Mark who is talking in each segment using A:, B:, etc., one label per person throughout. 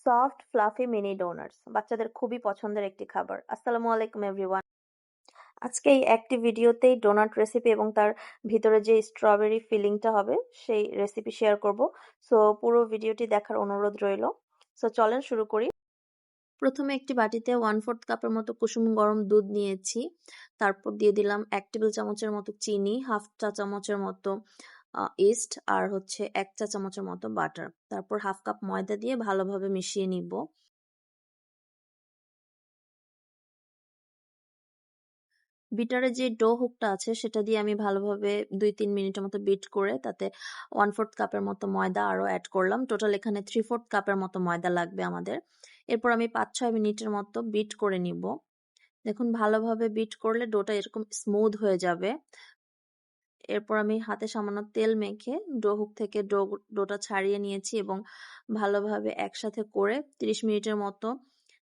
A: Soft fluffy mini doughnuts বাচ্চাদের খুবই পছন্দের একটি খাবার। আসসালামু আলাইকুম এভরিওয়ান। আজকে এই একটি ভিডিওতেই ডোনাট রেসিপি এবং তার ভিতরে যে স্ট্রবেরি ফিলিংটা হবে সেই রেসিপি শেয়ার করব। সো পুরো ভিডিওটি দেখার অনুরোধ রইল। সো চলেন শুরু করি। প্রথমে একটি বাটিতে 1/4 কাপের মতো কুসুম গরম দুধ নিয়েছি। তারপর দিয়ে দিলাম 1 টেবিল চামচের মতো চিনি, হাফ চা চামচের মতো ইস্ট আর হচ্ছে 1 চা চামচের মতো বাটার। তারপর হাফ কাপ ময়দা দিয়ে ভালোভাবে মিশিয়ে নিব। বিটারের যে ডো হুকটা আছে সেটা দিয়ে আমি ভালোভাবে 2-3 মিনিটের মতো বিট করে তাতে 1/4 কাপের মতো ময়দা আরো অ্যাড করলাম। টোটাল এখানে 3/4 কাপের মতো ময়দা লাগবে আমাদের। এরপর আমি 5-6 মিনিটের মতো বিট করে নিব। দেখুন ভালোভাবে বিট করলে ডোটা এরকম স্মুথ হয়ে যাবে। এরপর আমি হাতে সামান্য তেল মেখে ডো হুক থেকে ডোটা ছাড়িয়ে নিয়েছি এবং ভালোভাবে একসাথে করে 30 মিনিটের মতো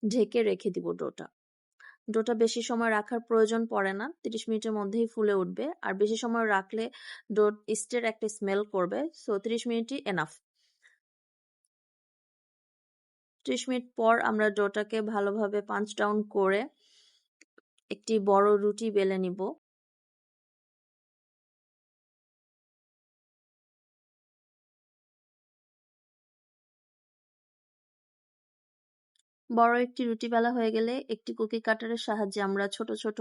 A: ঢেকে রেখে দিব ডোটা। ডোটা বেশি সময় রাখার প্রয়োজন পড়ে না, 30 মিনিটের মধ্যেই ফুলে উঠবে। আর বেশি সময় রাখলে ডো ইস্টের একটা স্মেল করবে। So 30 মিনিটই enough. 30 মিনিট পর আমরা ডোটাকে ভালোভাবে পাঞ্চ ডাউন করে একটি বড় রুটি বেলে নিব। বড় একটি রুটি বেলা হয়ে গেলে একটি কুকি কাটারের সাহায্যে আমরা ছোট ছোট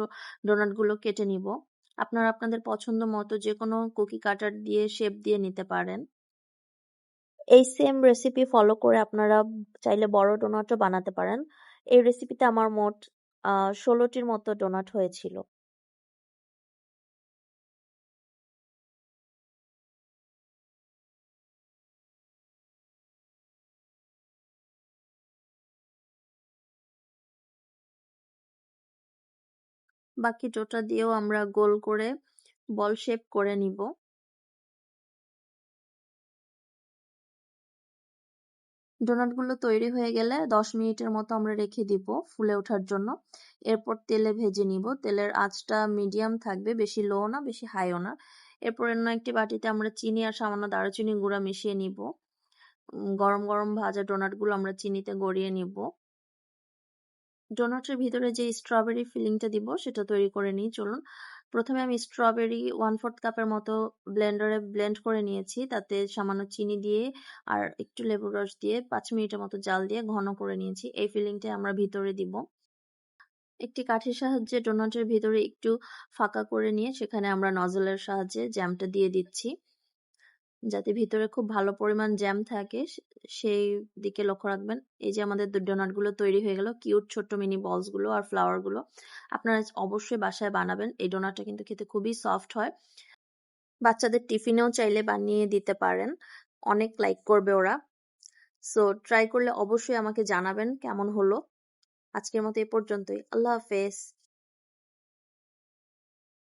A: ডোনাটগুলো কেটে নিব। আপনারা আপনাদের পছন্দ মতো যে কোনো কুকি কাটার দিয়ে শেপ দিয়ে নিতে পারেন। এই সেম রেসিপি ফলো করে আপনারা চাইলে বড় ডোনাটও বানাতে পারেন। এই রেসিপিতে আমার মোট 16টির মতো ডোনাট হয়েছিল। বাকি ডোটা দিয়েও আমরা গোল করে বল শেপ করে নিব। ডোনাটগুলো তৈরি হয়ে গেলে 10 মিনিটের মতো আমরা রেখে দিব ফুলে ওঠার জন্য। এরপর তেলে ভেজে নিব। তেলের আঁচটা মিডিয়াম থাকবে, বেশি লো না বেশি হাইও না। এরপর অন্য একটি বাটিতে আমরা চিনি আর সামান্য দারুচিনি গুঁড়া মিশিয়ে নিব। গরম গরম ভাজা ডোনাটগুলো আমরা চিনিতে গড়িয়ে নিব। ডোনাটের ভিতরে যে স্ট্রবেরি ফিলিংটা দিব সেটা তৈরি করে নিই চলুন। প্রথমে আমি স্ট্রবেরি 1/4 কাপের মতো ব্লেন্ডারে ব্লেন্ড করে নিয়েছি। তাতে সামান্য চিনি দিয়ে আর একটু লেবুর রস দিয়ে 5 মিনিটের মতো জাল দিয়ে ঘন করে নিয়েছি। এই ফিলিংটা আমরা ভিতরে দিব। একটি কাঠির সাহায্যে ডোনাটের ভিতরে একটু ফাঁকা করে নিয়ে সেখানে আমরা নজলের সাহায্যে জ্যামটা দিয়ে দিচ্ছি, যাতে ভিতরে খুব ভালো পরিমাণ জ্যাম থাকে সেই দিকে লক্ষ্য রাখবেন। এই যে আমাদের ডোনাটগুলো তৈরি হয়ে গেল, কিউট ছোট্ট মিনি বলসগুলো আর ফ্লাওয়ারগুলো। আপনারা অবশ্যই বাসায় বানাবেন। এই ডোনাটটা কিন্তু খেতে খুবই সফট হয়। বাচ্চাদের টিফিনেও চাইলে বানিয়ে দিতে পারেন, অনেক লাইক করবে ওরা। সো ট্রাই করলে অবশ্যই আমাকে জানাবেন কেমন হলো। আজকের মতো এ পর্যন্তই। আল্লাহ হাফেজ।